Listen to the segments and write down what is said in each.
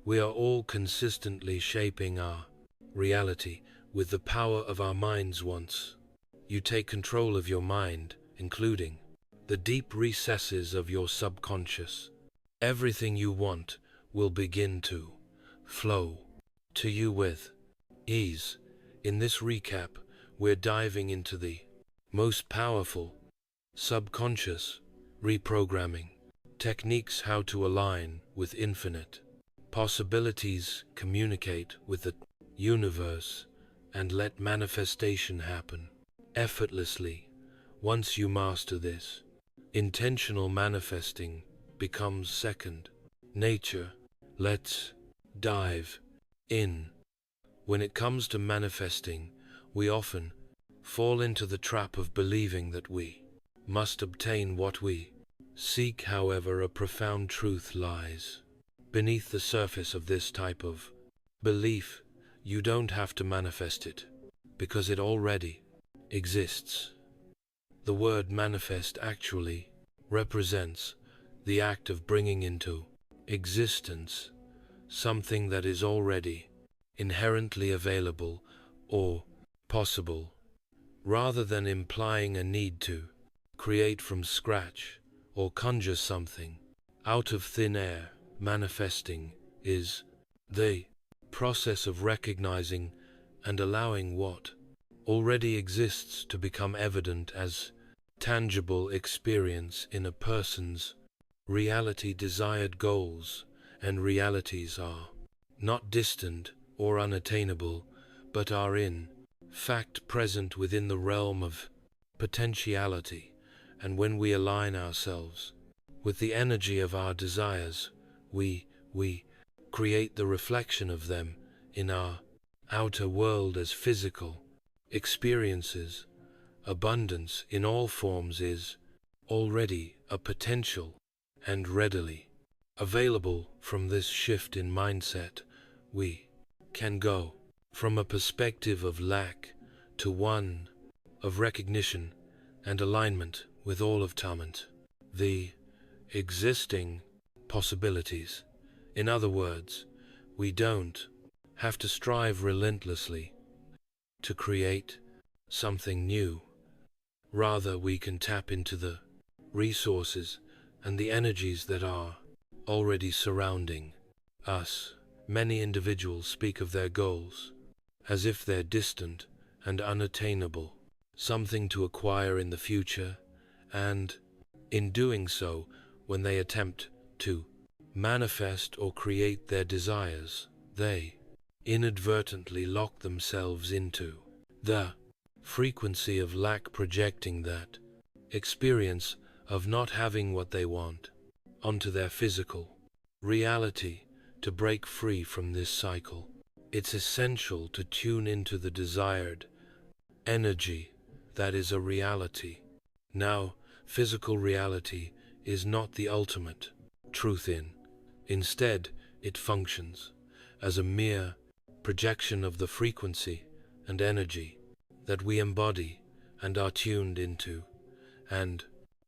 We are all consistently shaping our reality with the power of our minds. Once you take control of your mind, including the deep recesses of your subconscious, everything you want will begin to flow to you with ease. In this recap, we're diving into the most powerful subconscious reprogramming techniques, how to align with infinite possibilities, communicate with the universe, and let manifestation happen effortlessly. Once you master this, intentional manifesting becomes second nature. Let's dive in. When it comes to manifesting, we often fall into the trap of believing that we must obtain what we seek. However, a profound truth lies beneath the surface of this type of belief. You don't have to manifest it, because it already exists. The word manifest actually represents the act of bringing into existence something that is already inherently available or possible, rather than implying a need to create from scratch or conjure something out of thin air. Manifesting is the process of recognizing and allowing what already exists to become evident as tangible experience in a person's reality. Desired goals and realities are not distant or unattainable, but are in fact present within the realm of potentiality. And when we align ourselves with the energy of our desires, we create the reflection of them in our outer world as physical experiences. Abundance in all forms is already a potential and readily available. From this shift in mindset, we can go from a perspective of lack to one of recognition and alignment with all of talent, the existing possibilities. In other words, we don't have to strive relentlessly to create something new. Rather, we can tap into the resources and the energies that are already surrounding us. Many individuals speak of their goals as if they're distant and unattainable, something to acquire in the future, and in doing so, when they attempt to manifest or create their desires, they inadvertently lock themselves into the frequency of lack, projecting that experience of not having what they want onto their physical reality. To break free from this cycle, it's essential to tune into the desired energy that is a reality. Now, physical reality is not the ultimate truth. Instead, it functions as a mere projection of the frequency and energy that we embody and are tuned into, and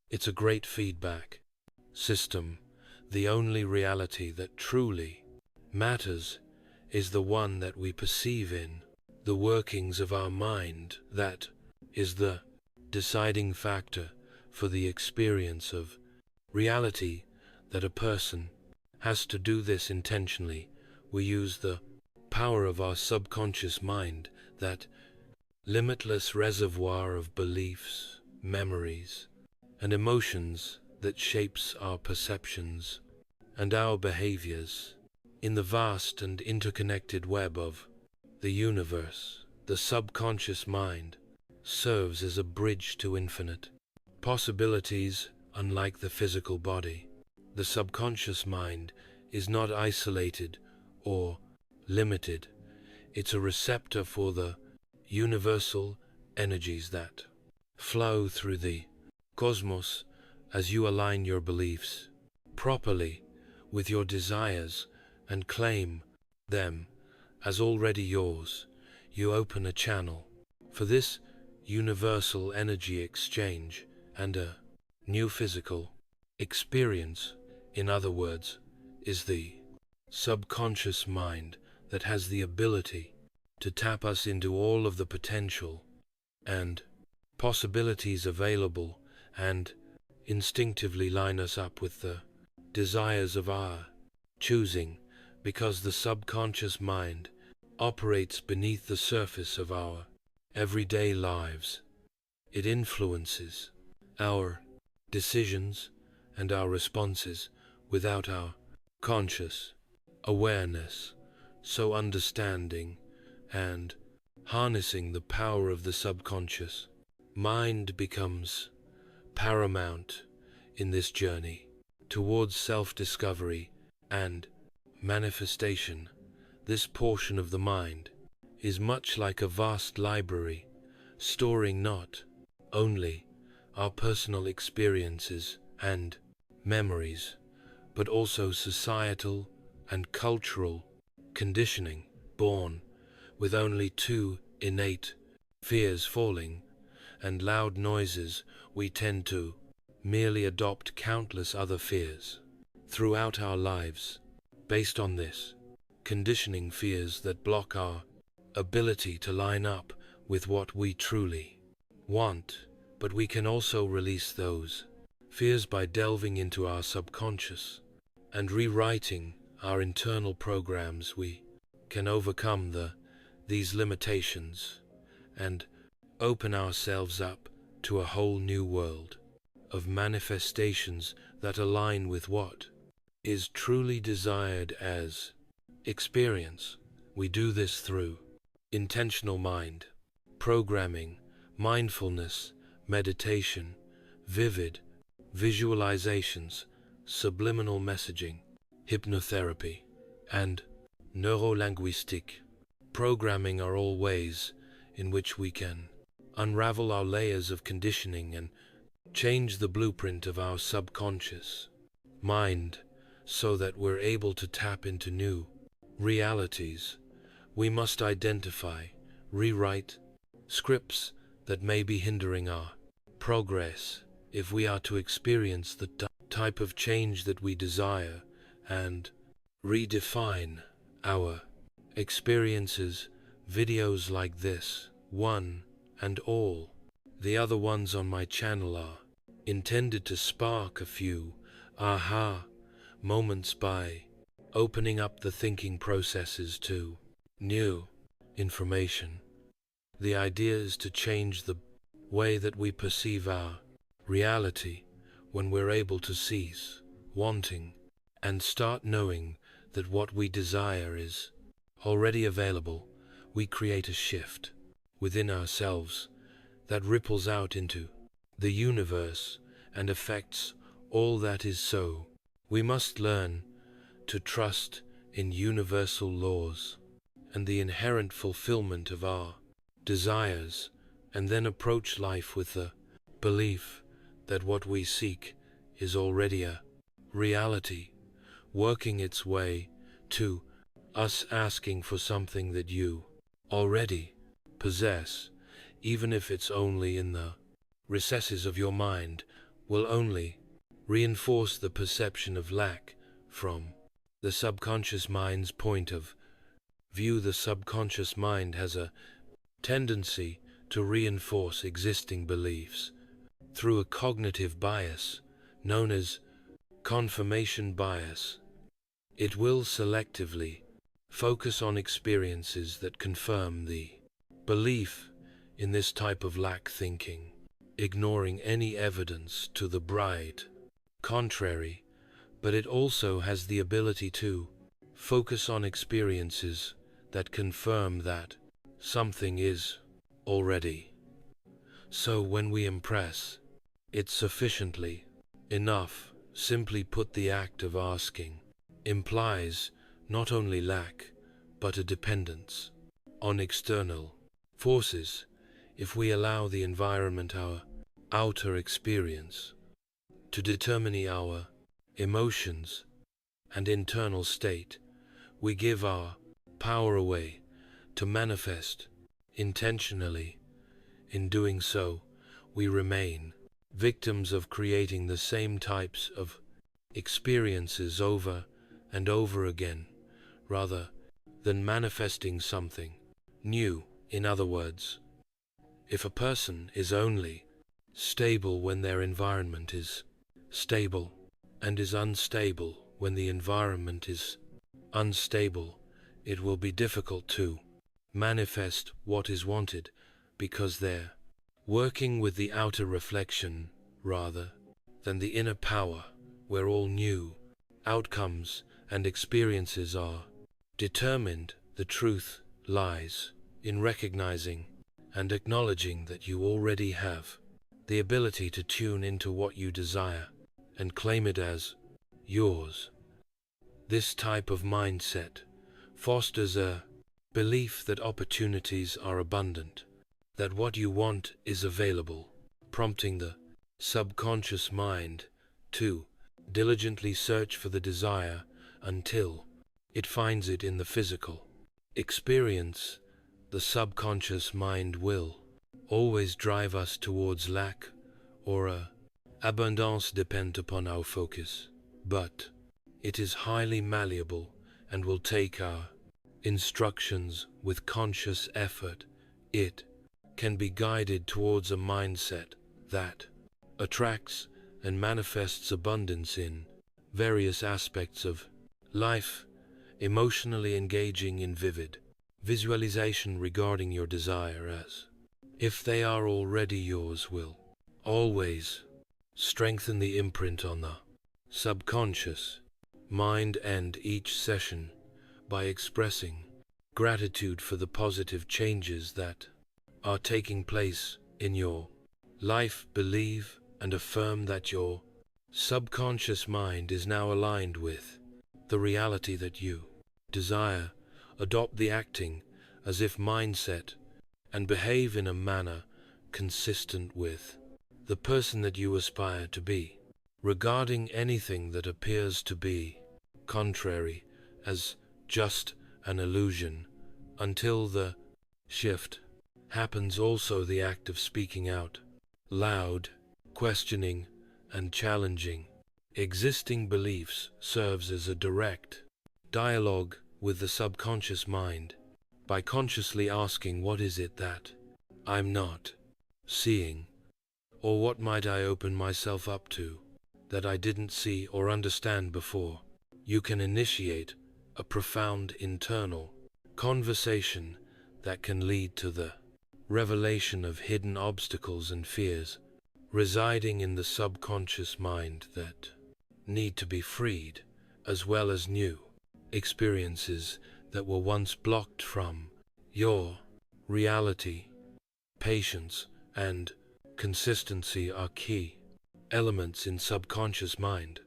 it's a great feedback system. The only reality that truly matters is the one that we perceive in the workings of our mind. That is the deciding factor for the experience of reality. That a person has to do this intentionally. We use the power of our subconscious mind, that limitless reservoir of beliefs, memories, and emotions that shapes our perceptions and our behaviors. In the vast and interconnected web of the universe, the subconscious mind serves as a bridge to infinite possibilities. Unlike the physical body, the subconscious mind is not isolated or limited. It's a receptor for the universal energies that flow through the cosmos. As you align your beliefs properly with your desires and claim them as already yours, you open a channel for this universal energy exchange and a new physical experience. In other words, is the subconscious mind that has the ability to tap us into all of the potential and possibilities available and instinctively line us up with the desires of our choosing, because the subconscious mind operates beneath the surface of our everyday lives. It influences our decisions and our responses without our conscious awareness. So understanding and harnessing the power of the subconscious mind becomes paramount in this journey towards self-discovery and manifestation. This portion of the mind is much like a vast library, storing not only our personal experiences and memories, but also societal and cultural conditioning. Born with only two innate fears, falling and loud noises, we tend to merely adopt countless other fears throughout our lives. Based on this conditioning, fears that block our ability to line up with what we truly want. But we can also release those fears by delving into our subconscious and rewriting our internal programs. We can overcome these limitations and open ourselves up to a whole new world of manifestations that align with what is truly desired as experience. We do this through intentional mind programming, mindfulness, meditation, vivid visualizations, subliminal messaging, hypnotherapy, and neurolinguistic programming are all ways in which we can unravel our layers of conditioning and change the blueprint of our subconscious mind so that we're able to tap into new realities. We must identify, rewrite scripts that may be hindering our progress if we are to experience the type of change that we desire and redefine our experiences. Videos like this, one and all the other ones on my channel, are intended to spark a few aha moments by opening up the thinking processes to new information. The idea is to change the way that we perceive our reality. When we're able to cease wanting and start knowing that what we desire is already available, we create a shift within ourselves that ripples out into the universe and affects all that is so. We must learn to trust in universal laws and the inherent fulfillment of our desires, and then approach life with the belief that what we seek is already a reality, working its way to us, asking for something that you already possess, even if it's only in the recesses of your mind, will only reinforce the perception of lack from the subconscious mind's point of view. The subconscious mind has a tendency to reinforce existing beliefs through a cognitive bias known as confirmation bias. It will selectively focus on experiences that confirm the belief in this type of lack thinking, ignoring any evidence to the bright contrary. But it also has the ability to focus on experiences that confirm that something is already so. When we impress it sufficiently enough, simply put, the act of asking implies not only lack, but a dependence on external forces. If we allow the environment, our outer experience, to determine our emotions and internal state, we give our power away to manifest intentionally. In doing so, we remain victims of creating the same types of experiences over and over again. rather than manifesting something new. In other words, if a person is only stable when their environment is stable and is unstable when the environment is unstable, it will be difficult to manifest what is wanted, because they're working with the outer reflection rather than the inner power, where all new outcomes and experiences are determined. The truth lies in recognizing and acknowledging that you already have the ability to tune into what you desire and claim it as yours. This type of mindset fosters a belief that opportunities are abundant, that what you want is available, prompting the subconscious mind to diligently search for the desire until it finds it in the physical experience. The subconscious mind will always drive us towards lack or abundance, depend upon our focus, but it is highly malleable and will take our instructions with conscious effort. It can be guided towards a mindset that attracts and manifests abundance in various aspects of life, emotionally engaging in vivid visualization regarding your desire as if they are already yours will always strengthen the imprint on the subconscious mind, and each session by expressing gratitude for the positive changes that are taking place in your life. Believe and affirm that your subconscious mind is now aligned with the reality that you desire. Adopt the acting as if mindset and behave in a manner consistent with the person that you aspire to be, regarding anything that appears to be contrary as just an illusion until the shift happens. Also, the act of speaking out loud, questioning and challenging existing beliefs serves as a direct dialogue with the subconscious mind. By consciously asking, what is it that I'm not seeing, or what might I open myself up to that I didn't see or understand before, you can initiate a profound internal conversation that can lead to the revelation of hidden obstacles and fears residing in the subconscious mind that need to be freed, as well as new experiences that were once blocked from your reality. Patience and consistency are key elements in subconscious mind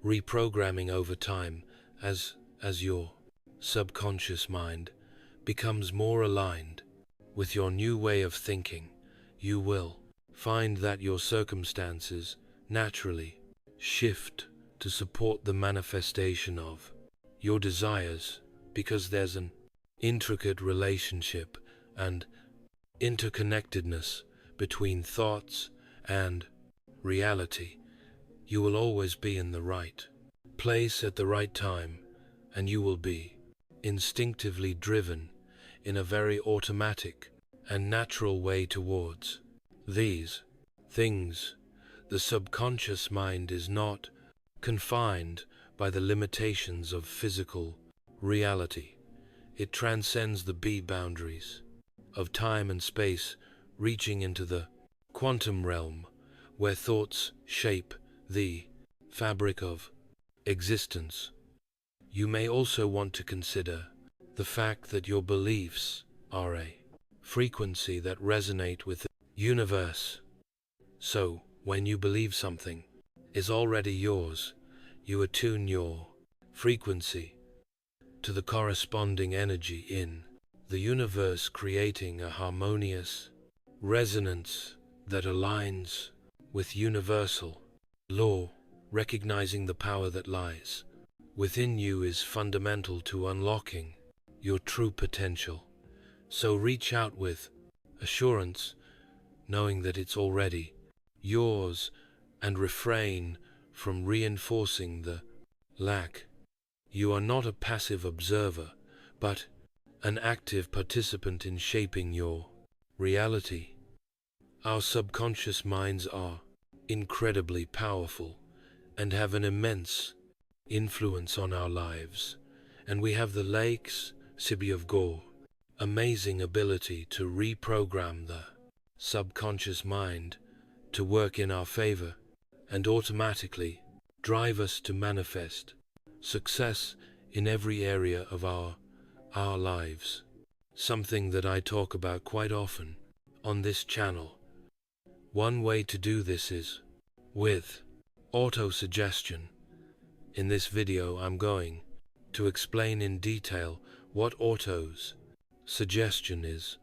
reprogramming over time. As your subconscious mind becomes more aligned with your new way of thinking, you will find that your circumstances naturally shift to support the manifestation of your desires, because there's an intricate relationship and interconnectedness between thoughts and reality. You will always be in the right place at the right time, and you will be instinctively driven in a very automatic and natural way towards these things. The subconscious mind is not confined by the limitations of physical reality. It transcends the boundaries of time and space, reaching into the quantum realm, where thoughts shape the fabric of existence. You may also want to consider the fact that your beliefs are a frequency that resonate with the universe. So, when you believe something is already yours, you attune your frequency to the corresponding energy in the universe, creating a harmonious resonance that aligns with universal law. Recognizing the power that lies within you is fundamental to unlocking your true potential. So reach out with assurance, knowing that it's already yours, and refrain from reinforcing the lack You are not a passive observer, but an active participant in shaping your reality. Our subconscious minds are incredibly powerful and have an immense influence on our lives, and we have the lakes, Sibi of Gore, amazing ability to reprogram the subconscious mind to work in our favor and automatically drive us to manifest success in every area of our lives, something that I talk about quite often on this channel. One way to do this is with auto-suggestion. In this video I'm going to explain in detail what auto-suggestion is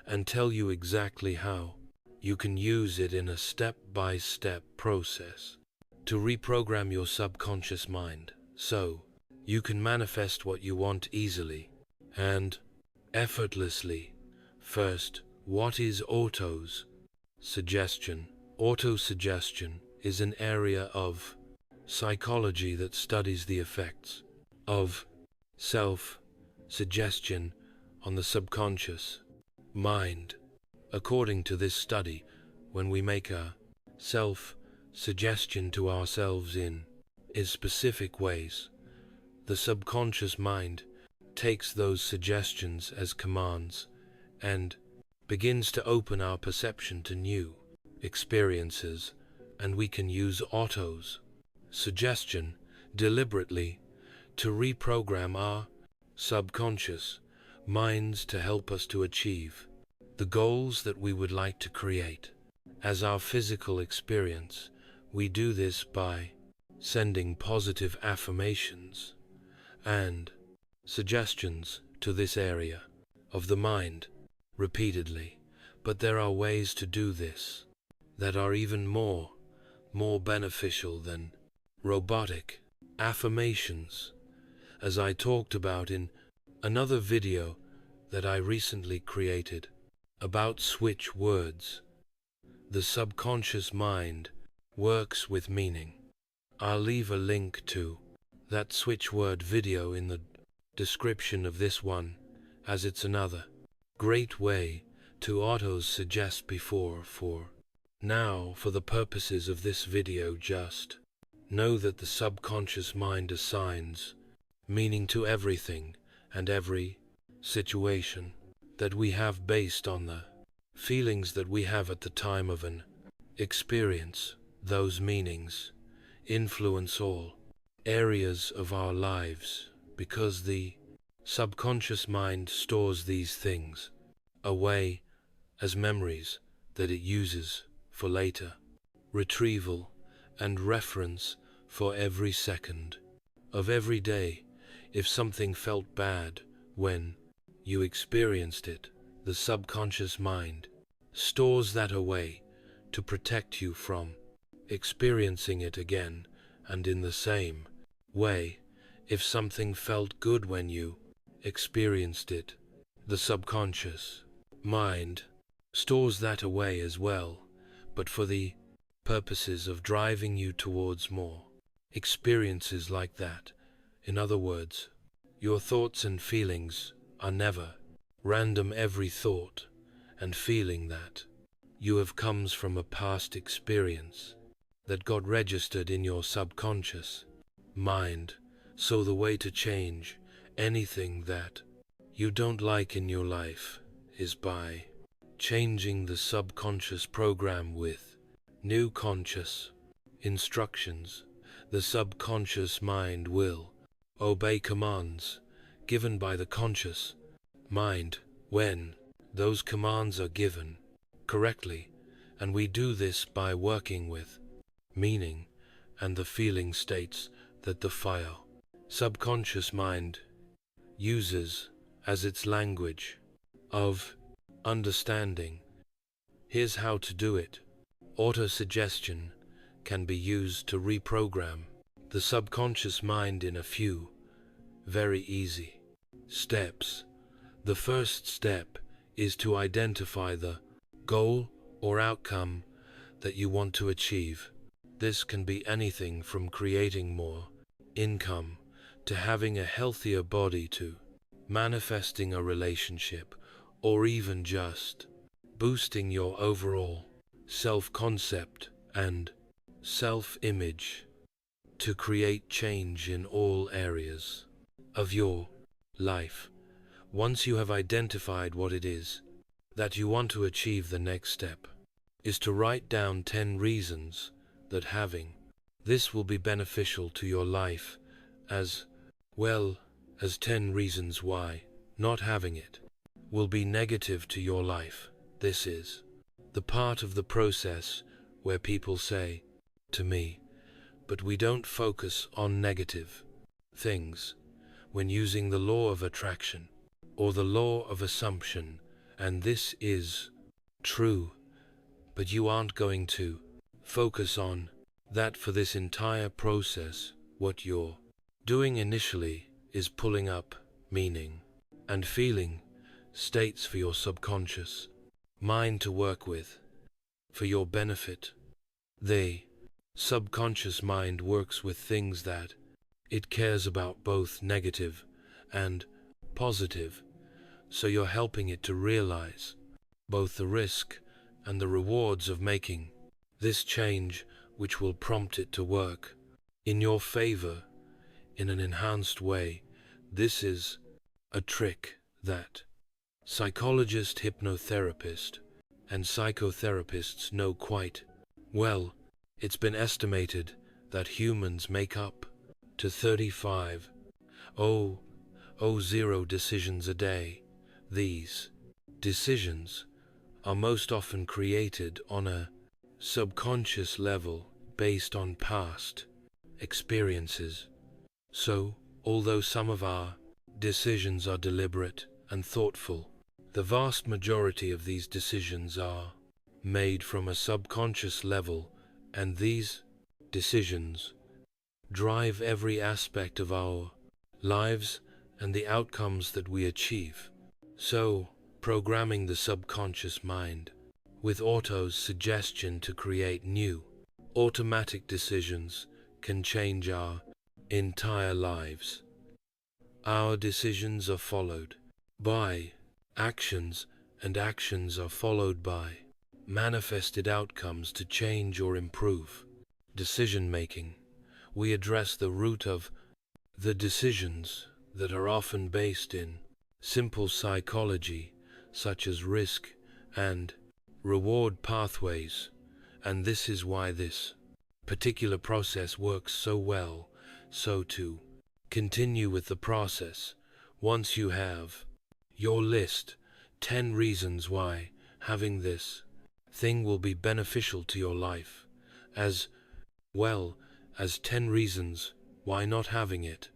and tell you exactly how you can use it in a step-by-step process to reprogram your subconscious mind so you can manifest what you want easily and effortlessly. First, what is auto-suggestion? Auto-suggestion is an area of psychology that studies the effects of self-suggestion on the subconscious mind. According to this study, when we make a self-suggestion to ourselves in specific ways, the subconscious mind takes those suggestions as commands and begins to open our perception to new experiences, and we can use auto-suggestion deliberately to reprogram our subconscious minds to help us to achieve the goals that we would like to create. As our physical experience, we do this by sending positive affirmations and suggestions to this area of the mind repeatedly. But there are ways to do this that are even more beneficial than robotic affirmations, as I talked about in another video that I recently created about switch words. The subconscious mind works with meaning. I'll leave a link to that switch word video in the description of this one, as it's another great way to auto-suggest before. For now, for the purposes of this video, just know that the subconscious mind assigns meaning to everything and every situation that we have based on the feelings that we have at the time of an experience. Those meanings influence all areas of our lives because the subconscious mind stores these things away as memories that it uses for later retrieval and reference for every second of every day. If something felt bad when you experienced it, the subconscious mind stores that away to protect you from experiencing it again. And in the same way, if something felt good when you experienced it, the subconscious mind stores that away as well, but for the purposes of driving you towards more experiences like that. In other words, your thoughts and feelings are never random. Every thought and feeling that you have comes from a past experience that got registered in your subconscious mind. So the way to change anything that you don't like in your life is by changing the subconscious program with new conscious instructions. The subconscious mind will obey commands given by the conscious mind when those commands are given correctly, and we do this by working with meaning and the feeling states that the file subconscious mind uses as its language of understanding. Here's how to do it. Auto-suggestion can be used to reprogram the subconscious mind in a few very easy steps. The first step is to identify the goal or outcome that you want to achieve. This can be anything from creating more income to having a healthier body to manifesting a relationship, or even just boosting your overall self-concept and self-image to create change in all areas of your life. Once you have identified what it is that you want to achieve, the next step is to write down 10 reasons that having this will be beneficial to your life, as well as 10 reasons why not having it will be negative to your life. This is the part of the process where people say to me, but we don't focus on negative things when using the law of attraction or the law of assumption, and this is true, but you aren't going to focus on that for this entire process. What you're doing initially is pulling up meaning and feeling states for your subconscious mind to work with for your benefit. The subconscious mind works with things that it cares about, both negative and positive, so you're helping it to realize both the risk and the rewards of making this change, which will prompt it to work in your favor in an enhanced way. This is a trick that psychologists, hypnotherapists, and psychotherapists know quite well. It's been estimated that humans make up to 35,000 decisions a day. These decisions are most often created on a subconscious level based on past experiences. So, although some of our decisions are deliberate and thoughtful, the vast majority of these decisions are made from a subconscious level, and these decisions drive every aspect of our lives and the outcomes that we achieve. So, programming the subconscious mind with auto suggestion to create new automatic decisions can change our entire lives. Our decisions are followed by actions, and actions are followed by manifested outcomes to change or improve decision making. We address the root of the decisions that are often based in simple psychology, such as risk and reward pathways, and this is why this particular process works so well. So to continue with the process, once you have your list 10 reasons why having this thing will be beneficial to your life, as well as 10 reasons why not having it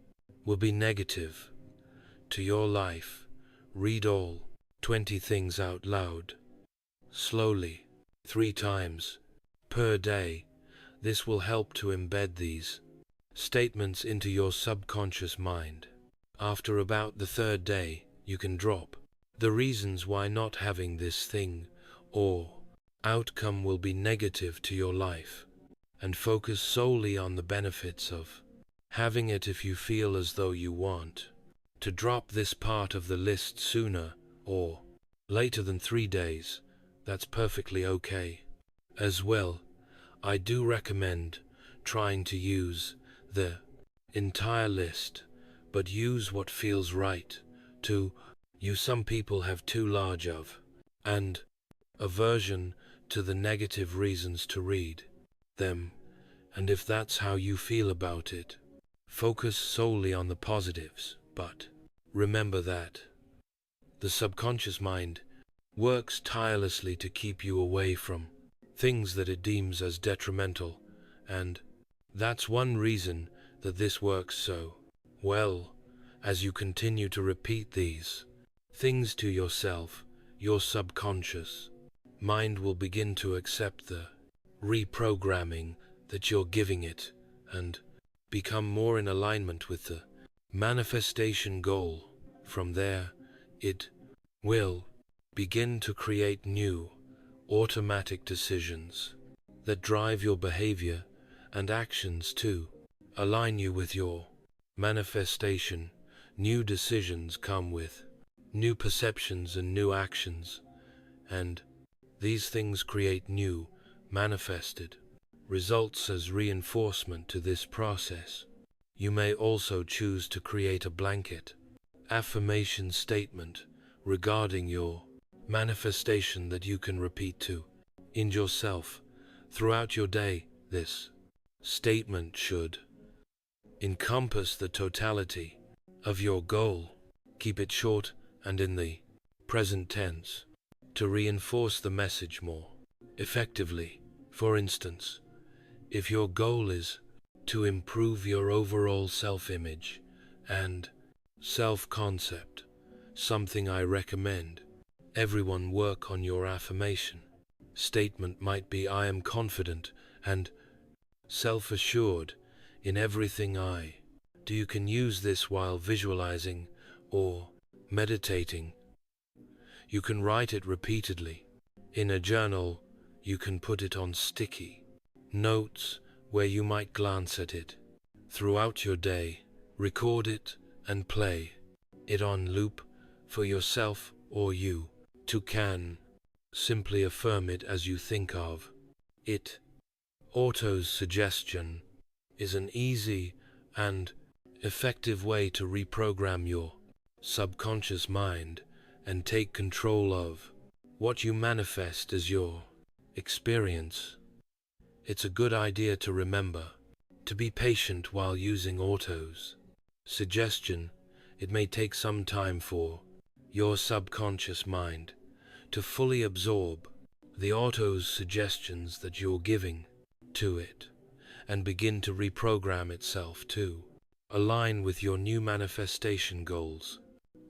will be negative to your life, read all 20 things out loud, slowly, 3 times per day. This will help to embed these statements into your subconscious mind. After about the 3rd day, you can drop the reasons why not having this thing or outcome will be negative to your life, and focus solely on the benefits of having it. If you feel as though you want to drop this part of the list sooner or later than 3 days, that's perfectly okay as well. I do recommend trying to use the entire list, but use what feels right to you. Some people have too large of and aversion to the negative reasons to read them, and if that's how you feel about it, focus solely on the positives. But remember that the subconscious mind works tirelessly to keep you away from things that it deems as detrimental, and that's one reason that this works so well. As you continue to repeat these things to yourself, your subconscious mind will begin to accept the reprogramming that you're giving it and become more in alignment with the manifestation goal. From there, it will begin to create new automatic decisions that drive your behavior and actions to align you with your manifestation, new decisions come with new perceptions and new actions, and these things create new, manifested results as reinforcement to this process. You may also choose to create a blanket affirmation statement regarding your manifestation that you can repeat to in yourself throughout your day. This statement should encompass the totality of your goal. Keep it short and in the present tense to reinforce the message more effectively. For instance, if your goal is to improve your overall self-image and self-concept, something I recommend everyone work on your affirmation statement might be, I am confident and self-assured in everything I do. You can use this while visualizing or meditating. You can write it repeatedly. In a journal, you can put it on sticky notes where you might glance at it throughout your day. Record it and play it on loop for yourself, or you too can simply affirm it as you think of it. Auto's suggestion is an easy and effective way to reprogram your subconscious mind and take control of what you manifest as your experience. It's a good idea to remember to be patient while using Auto's suggestion. It may take some time for your subconscious mind to fully absorb the Auto's suggestions that you're giving to it and begin to reprogram itself to align with your new manifestation goals.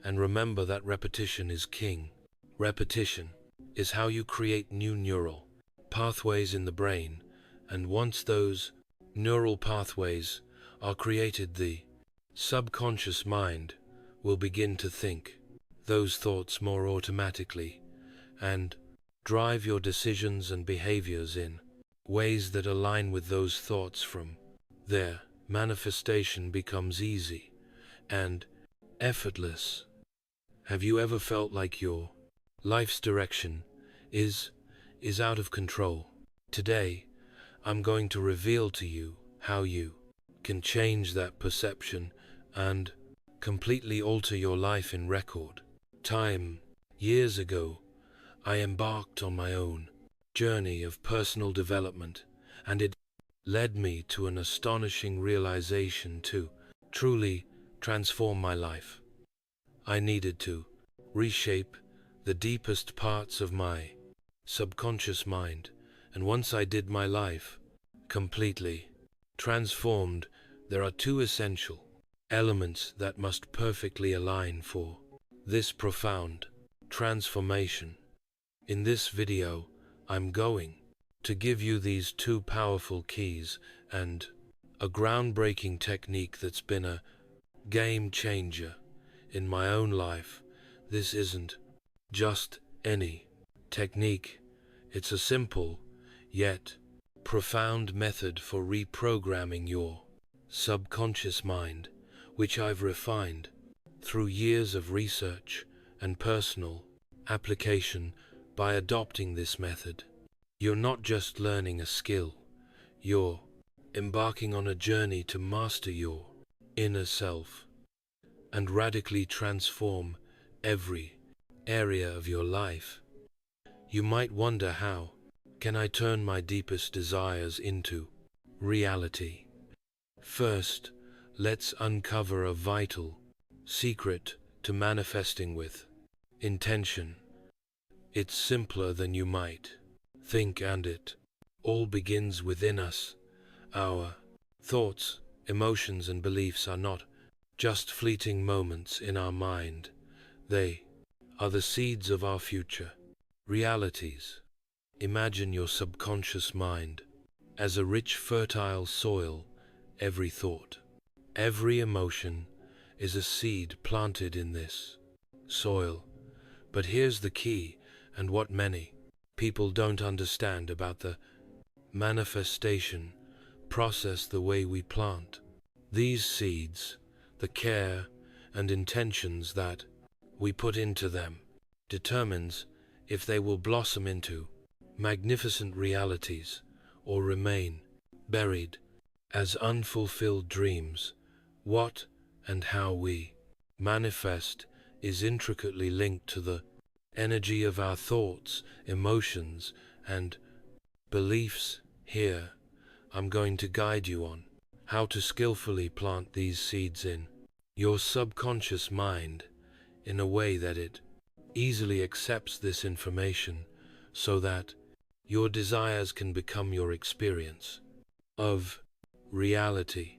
And remember that repetition is king. Repetition is how you create new neural pathways in the brain, and once those neural pathways are created, the subconscious mind will begin to think those thoughts more automatically and drive your decisions and behaviors in ways that align with those thoughts. From there, manifestation becomes easy and effortless. Have you ever felt like your life's direction is out of control? Today, I'm going to reveal to you how you can change that perception and completely alter your life in record time. Years ago, I embarked on my own journey of personal development, and it led me to an astonishing realization to truly transform my life. I needed to reshape the deepest parts of my subconscious mind, and once I did, my life completely transformed. There are two essential elements that must perfectly align for this profound transformation. In this video, I'm going to give you these two powerful keys and a groundbreaking technique that's been a game changer in my own life. This isn't just any technique. It's a simple yet profound method for reprogramming your subconscious mind, which I've refined through years of research and personal application. By adopting this method, you're not just learning a skill, you're embarking on a journey to master your inner self and radically transform every area of your life. You might wonder, how can I turn my deepest desires into reality? First, let's uncover a vital secret to manifesting with intention. It's simpler than you might think, and it all begins within us. Our thoughts, emotions, and beliefs are not just fleeting moments in our mind. They are the seeds of our future realities. Imagine your subconscious mind as a rich, fertile soil. Every thought, every emotion is a seed planted in this soil. But here's the key, and what many people don't understand about the manifestation process: the way we plant these seeds the care and intentions that we put into them determines if they will blossom into magnificent realities or remain buried as unfulfilled dreams. What and how we manifest is intricately linked to the energy of our thoughts, emotions, and beliefs. Here, I'm going to guide you on how to skillfully plant these seeds in your subconscious mind in a way that it easily accepts this information so that your desires can become your experience of reality.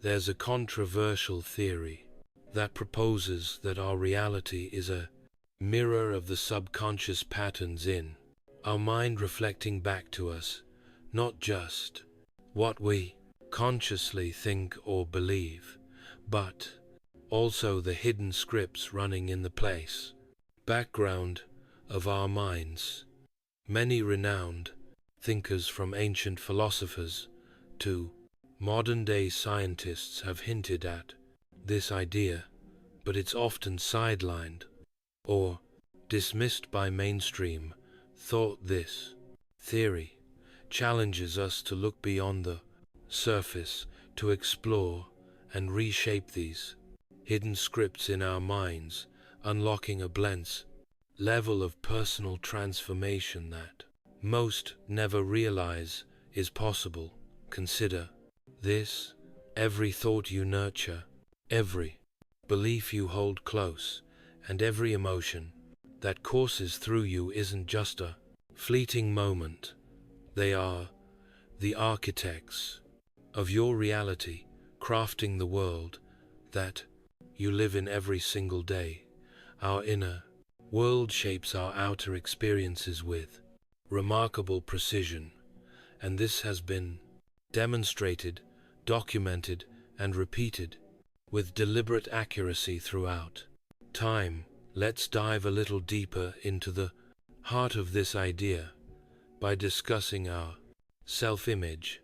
There's a controversial theory that proposes that our reality is a mirror of the subconscious patterns in our mind, reflecting back to us not just what we consciously think or believe, but also the hidden scripts running in the background of our minds. Many renowned thinkers, from ancient philosophers to modern-day scientists, have hinted at this idea, but it's often sidelined or dismissed by mainstream thought. This theory challenges us to look beyond the surface, to explore and reshape these hidden scripts in our minds, unlocking a blend's level of personal transformation that most never realize is possible. Consider this: every thought you nurture, every belief you hold close, and every emotion that courses through you isn't just a fleeting moment. They are the architects of your reality, crafting the world that you live in every single day. Our inner world shapes our outer experiences with remarkable precision, and this has been demonstrated, documented, and repeated with deliberate accuracy throughout time. Let's dive a little deeper into the heart of this idea by discussing our self-image,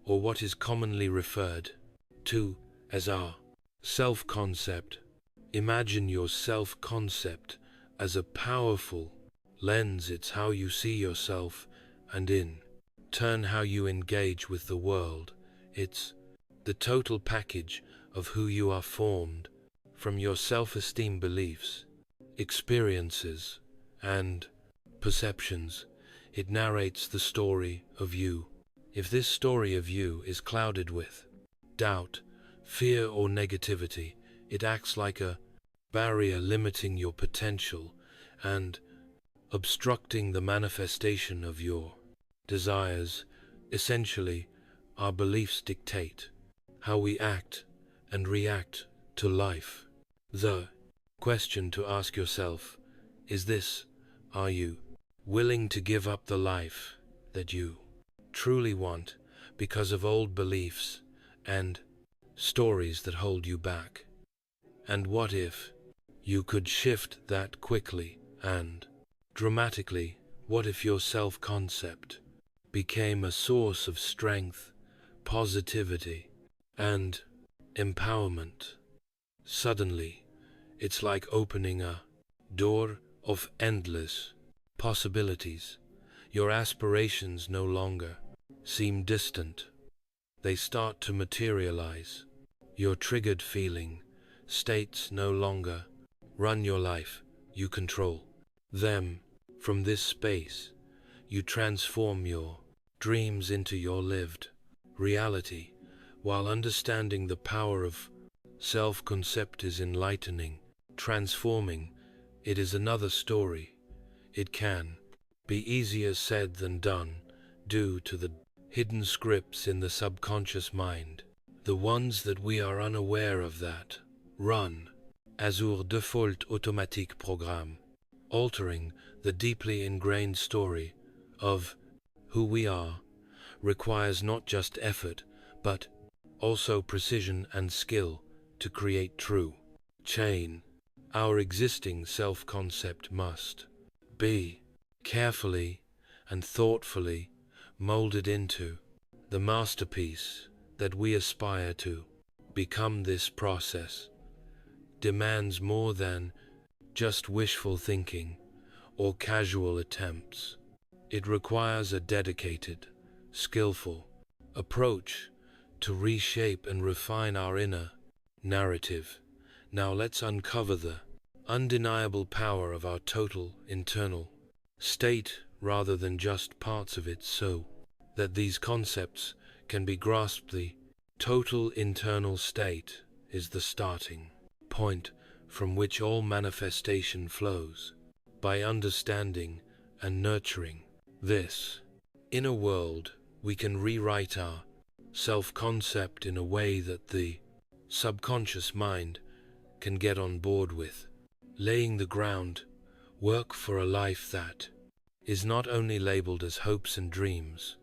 or what is commonly referred to as our self-concept. Imagine your self-concept as a powerful lens. It's how you see yourself and in turn how you engage with the world. It's the total package of who you are, formed from your self-esteem, beliefs, experiences, and perceptions. It narrates the story of you. If this story of you is clouded with doubt, fear, or negativity, it acts like a barrier, limiting your potential and obstructing the manifestation of your desires. Essentially, our beliefs dictate how we act and react to life. The question to ask yourself is this: are you willing to give up the life that you truly want because of old beliefs and stories that hold you back? And what if you could shift that quickly and dramatically? What if your self-concept became a source of strength, positivity, and empowerment? Suddenly, it's like opening a door of endless possibilities. Your aspirations no longer seem distant. They start to materialize. Your triggered feeling states no longer run your life. You control them. From this space, you transform your dreams into your lived reality. While understanding the power of self-concept is enlightening, transforming it is another story. It can be easier said than done due to the hidden scripts in the subconscious mind, the ones that we are unaware of that run as our default automatic program, altering the deeply ingrained story of who we are. Requires not just effort, but also precision and skill to create true change. Our existing self-concept must be carefully and thoughtfully molded into the masterpiece that we aspire to become this process demands more than just wishful thinking or casual attempts. It requires a dedicated, skillful approach to reshape and refine our inner narrative. Now let's uncover the undeniable power of our total internal state rather than just parts of it, so that these concepts can be grasped. The total internal state is the starting point from which all manifestation flows. By understanding and nurturing this inner world, we can rewrite our self-concept in a way that the subconscious mind can get on board with, laying the ground work for a life that is not only labeled as hopes and dreams,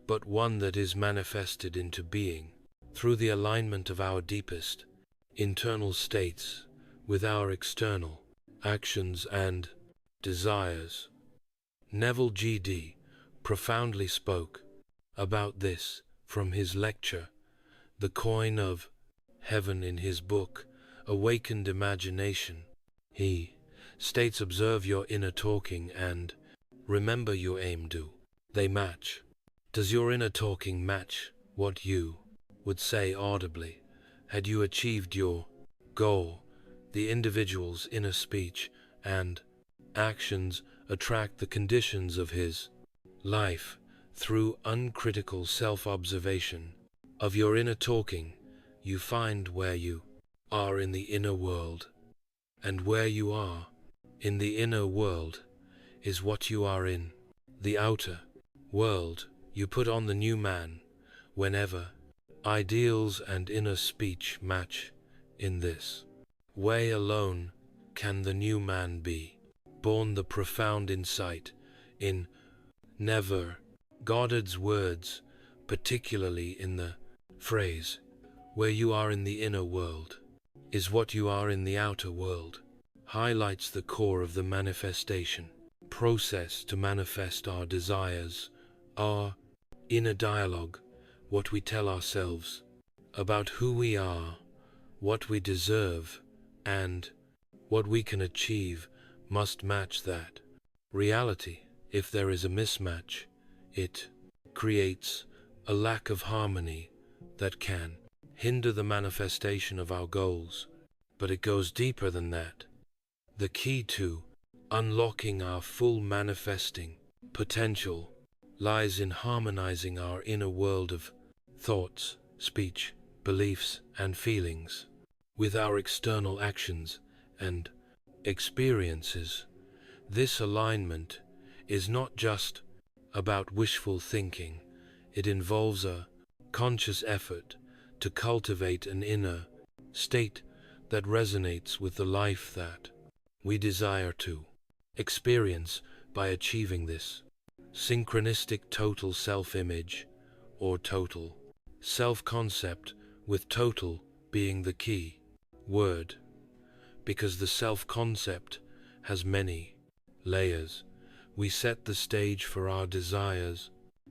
but one that is manifested into being through the alignment of our deepest internal states with our external actions and desires. Neville G.D. profoundly spoke about this from his lecture, The Coin of Heaven, in his book, Awakened Imagination. He states, observe your inner talking and remember your aim. Do they match? Does your inner talking match what you would say audibly had you achieved your goal? The individual's inner speech and actions attract the conditions of his life. Through uncritical self-observation of your inner talking, you find where you are in the inner world, and where you are in the inner world is what you are in the outer world. You put on the new man whenever ideals and inner speech match. In this way alone can the new man be born. The profound insight in Never Goddard's words, particularly in the phrase, where you are in the inner world is what you are in the outer world, highlights the core of the manifestation process. To manifest our desires, our inner dialogue, what we tell ourselves about who we are, what we deserve, and what we can achieve, must match that reality. If there is a mismatch, it creates a lack of harmony that can hinder the manifestation of our goals. But it goes deeper than that. The key to unlocking our full manifesting potential lies in harmonizing our inner world of thoughts, speech, beliefs, and feelings with our external actions and experiences. This alignment is not just about wishful thinking. It involves a conscious effort to cultivate an inner state that resonates with the life that we desire to experience. By achieving this synchronistic total self-image or total self-concept, with total being the key word, because the self-concept has many layers, we set the stage for our desires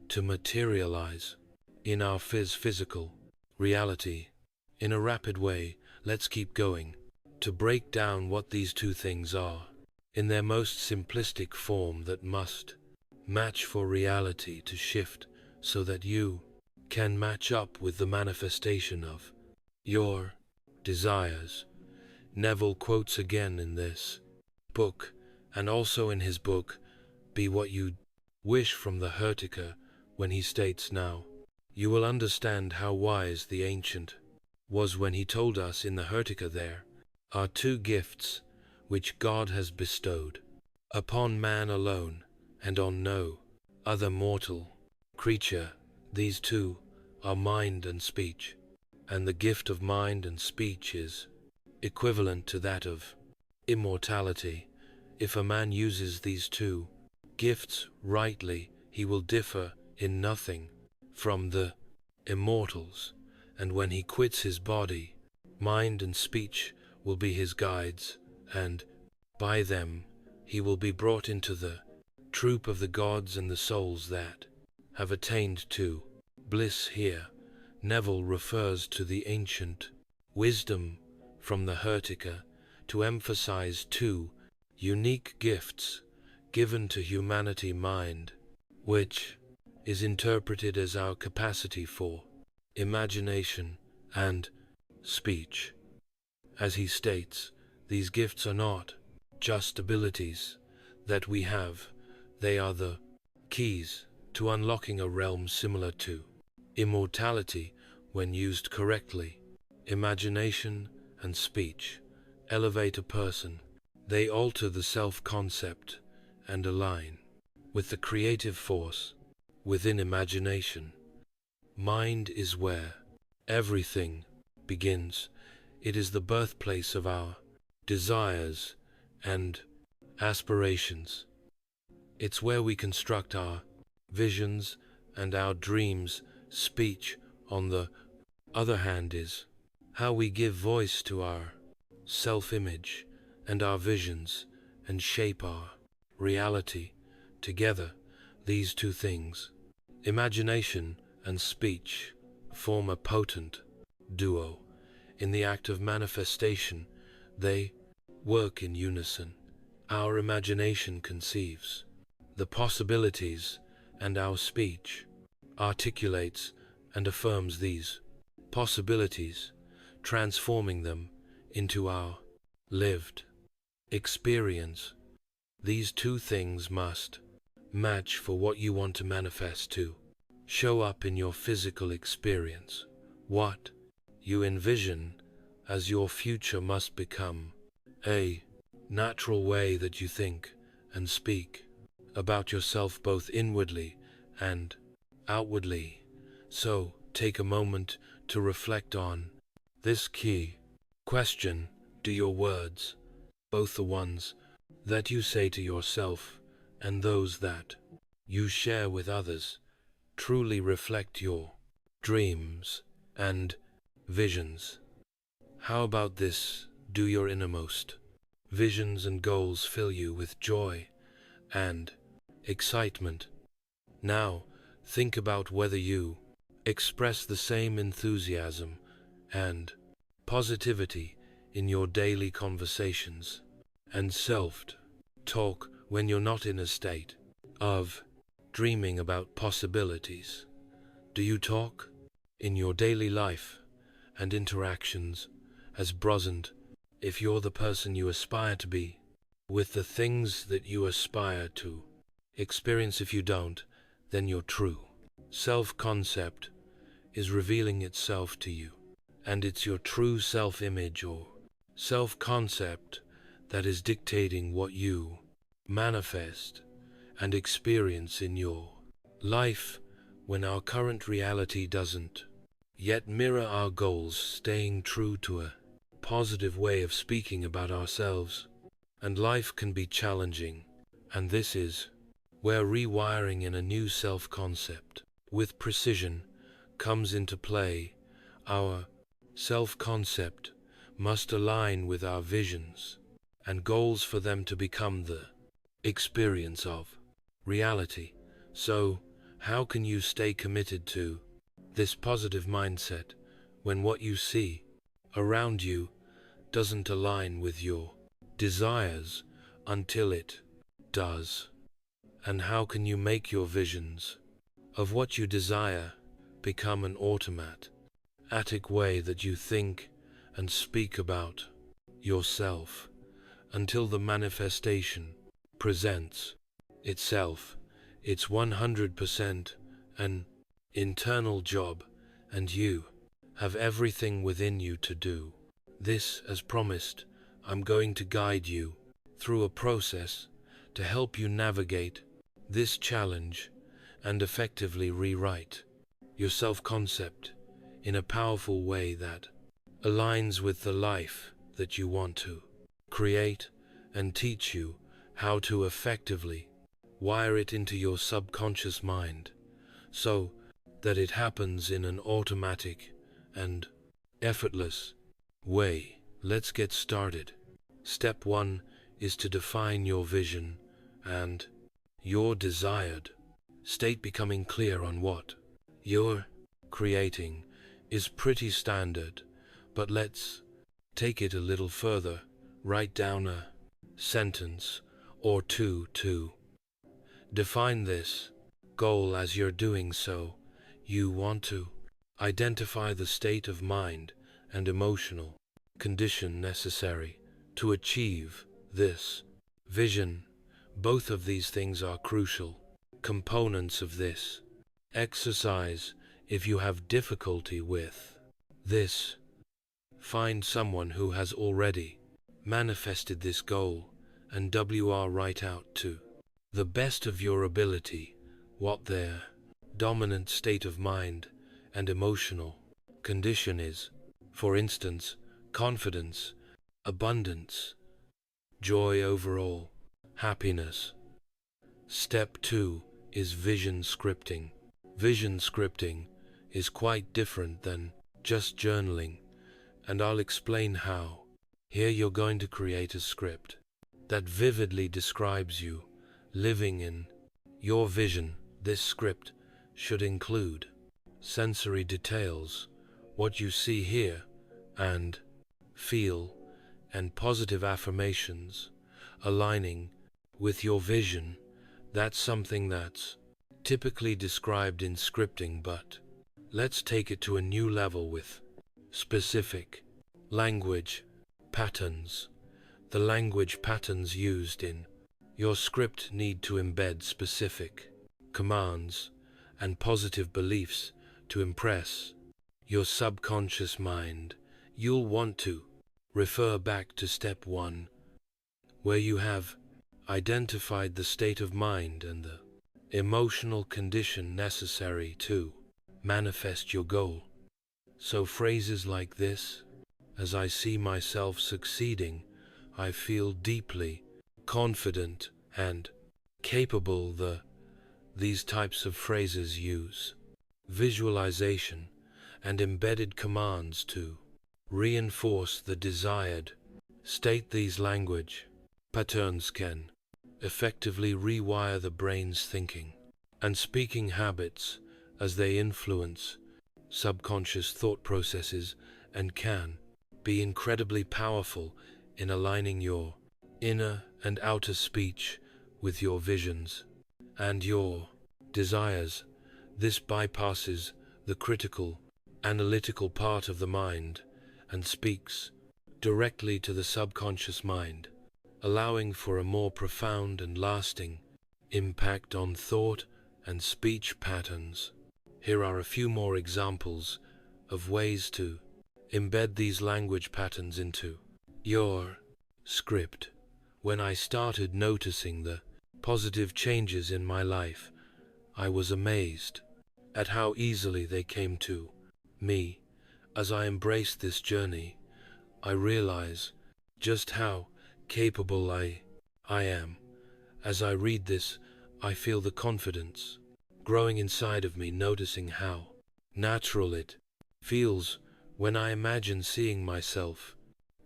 to materialize in our physical reality. In a rapid way, let's keep going to break down what these two things are in their most simplistic form that must match for reality to shift so that you can match up with the manifestation of your desires. Neville quotes again in this book, and also in his book, Be What You Wish, from the Hertica, when he states, now you will understand how wise the ancient was when he told us in the Hertica, there are two gifts which God has bestowed upon man alone and on no other mortal creature. These two are mind and speech, and the gift of mind and speech is equivalent to that of immortality. If a man uses these two gifts rightly, he will differ in nothing from the immortals, and when he quits his body, mind and speech will be his guides, and by them he will be brought into the troop of the gods and the souls that have attained to bliss. Here Neville refers to the ancient wisdom from the Hertica to emphasize two unique gifts given to humanity mind, which is interpreted as our capacity for imagination and speech. As he states, these gifts are not just abilities that we have, they are the keys to unlocking a realm similar to immortality when used correctly. Imagination and speech elevate a person. They alter the self-concept and align with the creative force within imagination. Mind is where everything begins. It is the birthplace of our desires and aspirations. It's where we construct our visions and our dreams. Speech, on the other hand, is how we give voice to our self-image and our visions and shape our reality. Together, these two things, imagination and speech, form a potent duo. In the act of manifestation, they work in unison. Our imagination conceives the possibilities, and our speech articulates and affirms these possibilities, transforming them into our lived experience. These two things must match for what you want to manifest to show up in your physical experience. What you envision as your future must become a natural way that you think and speak about yourself both inwardly and outwardly. So take a moment to reflect on this key question. Do your words, both the ones that you say to yourself and those that you share with others, truly reflect your dreams and visions? How about this? Do your innermost visions and goals fill you with joy and excitement? Now, think about whether you express the same enthusiasm and positivity in your daily conversations and self-talk when you're not in a state of dreaming about possibilities. Do you talk in your daily life and interactions as present, if you're the person you aspire to be, with the things that you aspire to experience? If you don't, then your true self-concept is revealing itself to you, and it's your true self-image or self-concept that is dictating what you manifest and experience in your life when our current reality doesn't yet mirror our goals. Staying true to a positive way of speaking about ourselves and life can be challenging, and this is where rewiring in a new self-concept with precision comes into play. Our self-concept must align with our visions and goals for them to become the experience of reality. So, how can you stay committed to this positive mindset when what you see around you doesn't align with your desires until it does? And how can you make your visions of what you desire become an automatic way that you think and speak about yourself until the manifestation presents itself? It's 100% an internal job, and you have everything within you to do this. As promised, I'm going to guide you through a process to help you navigate this challenge and effectively rewrite your self-concept in a powerful way that aligns with the life that you want to create, and teach you how to effectively wire it into your subconscious mind so that it happens in an automatic and effortless way. Let's get started. Step 1 is to define your vision and your desired state. Becoming clear on what you're creating is pretty standard, But let's take it a little further. Write down a sentence or two to define this goal. As you're doing so, you want to identify the state of mind and emotional condition necessary to achieve this vision. Both of these things are crucial components of this exercise. If you have difficulty with this, find someone who has already manifested this goal and write out to the best of your ability what their dominant state of mind and emotional condition is. For instance, confidence, abundance, joy overall, happiness. Step 2 is vision scripting. Vision scripting is quite different than just journaling, and I'll explain how. Here you're going to create a script that vividly describes you living in your vision. This script should include sensory details, what you see, hear, and feel, and positive affirmations aligning with your vision. That's something that's typically described in scripting, but let's take it to a new level with specific language patterns. The language patterns used in your script need to embed specific commands and positive beliefs to impress your subconscious mind. You'll want to refer back to step 1, where you have identified the state of mind and the emotional condition necessary to manifest your goal. So phrases like this: as I see myself succeeding, I feel deeply confident and capable. These types of phrases use visualization and embedded commands to reinforce the desired state. These language patterns can effectively rewire the brain's thinking and speaking habits as they influence subconscious thought processes and can be incredibly powerful in aligning your inner and outer speech with your visions and your desires. This bypasses the critical, analytical part of the mind and speaks directly to the subconscious mind, allowing for a more profound and lasting impact on thought and speech patterns. Here are a few more examples of ways to embed these language patterns into your script. When I started noticing the positive changes in my life, I was amazed at how easily they came to me. As I embraced this journey, I realize just how capable I am. As I read this, I feel the confidence growing inside of me, noticing how natural it feels when I imagine seeing myself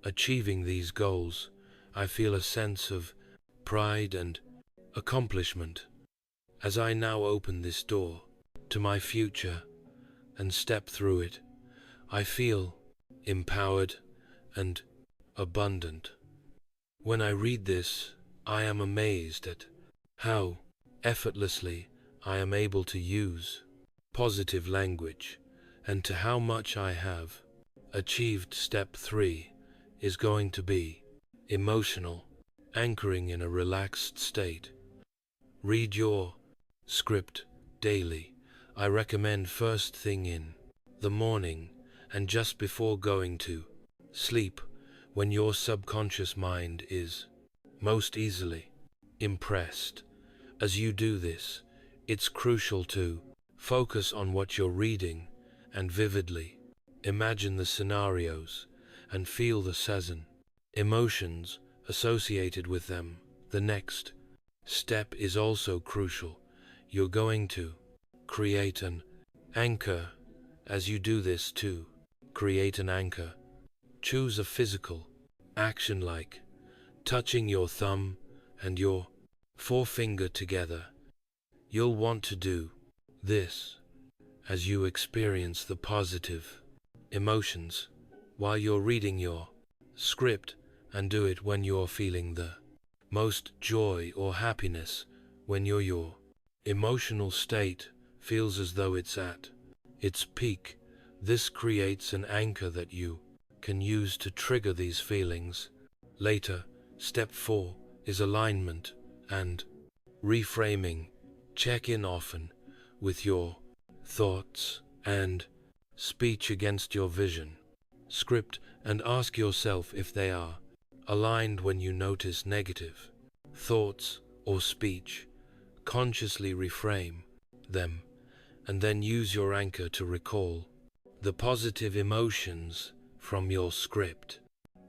achieving these goals. I feel a sense of pride and accomplishment. As I now open this door to my future and step through it, I feel empowered and abundant. When I read this, I am amazed at how effortlessly I am able to use positive language and to how much I have achieved. Step 3 is going to be emotional anchoring in a relaxed state. Read your script daily. I recommend first thing in the morning and just before going to sleep, when your subconscious mind is most easily impressed. As you do this, it's crucial to focus on what you're reading and vividly imagine the scenarios and feel the sudden emotions associated with them. The next step is also crucial. You're going to create an anchor. As you do this, to create an anchor, choose a physical action like touching your thumb and your forefinger together. You'll want to do this as you experience the positive emotions while you're reading your script, and do it when you're feeling the most joy or happiness, when your emotional state feels as though it's at its peak. This creates an anchor that you can use to trigger these feelings later. Step 4 is alignment and reframing. Check in often with your thoughts and speech against your vision script, and ask yourself if they are aligned. When you notice negative thoughts or speech, consciously reframe them, and then use your anchor to recall the positive emotions from your script.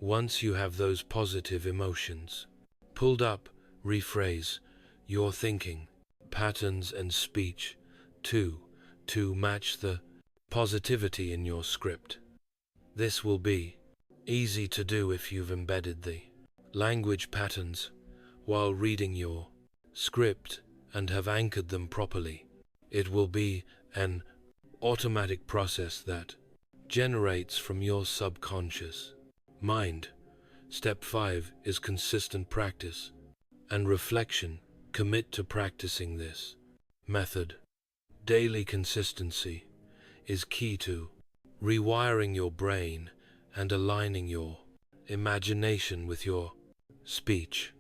Once you have those positive emotions pulled up, rephrase your thinking patterns and speech to match the positivity in your script. This will be easy to do if you've embedded the language patterns while reading your script and have anchored them properly. It will be an automatic process that generates from your subconscious mind. Step 5 is consistent practice and reflection. Commit to practicing this method. Daily consistency is key to rewiring your brain and aligning your imagination with your speech.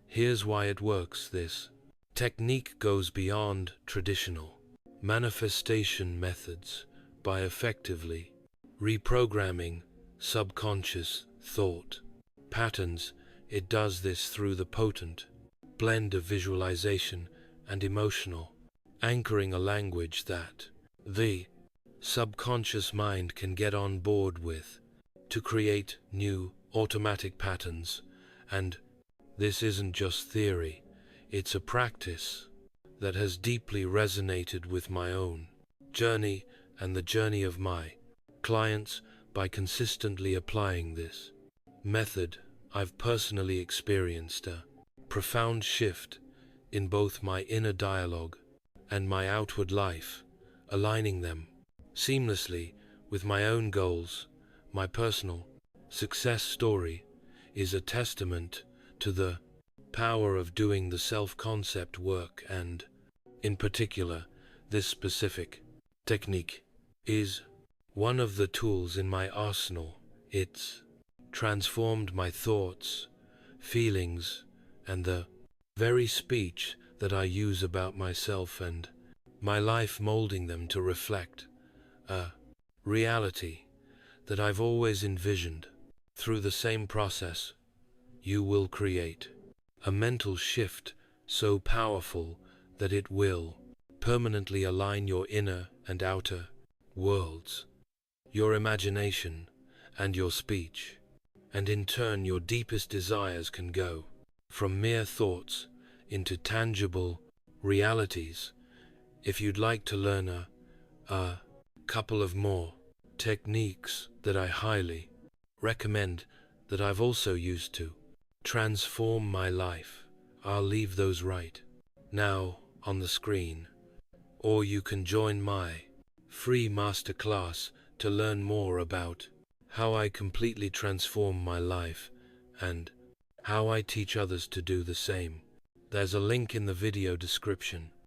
Here's why it works. This technique goes beyond traditional manifestation methods by effectively reprogramming subconscious thought patterns. It does this through the potent blend of visualization and emotional anchoring, a language that the subconscious mind can get on board with to create new automatic patterns. And this isn't just theory, it's a practice that has deeply resonated with my own journey and the journey of my clients. By consistently applying this method, I've personally experienced a profound shift in both my inner dialogue and my outward life, aligning them seamlessly with my own goals. My personal success story is a testament to the power of doing the self-concept work, and in particular, this specific technique is one of the tools in my arsenal. It's transformed my thoughts, feelings, and the very speech that I use about myself and my life, molding them to reflect a reality that I've always envisioned. Through the same process, you will create a mental shift so powerful that it will permanently align your inner and outer worlds, your imagination and your speech, and in turn your deepest desires can go from mere thoughts into tangible realities. If you'd like to learn a couple of more techniques that I highly recommend that I've also used to transform my life, I'll leave those right now on the screen, or you can join my free masterclass to learn more about how I completely transform my life and how I teach others to do the same. There's a link in the video description.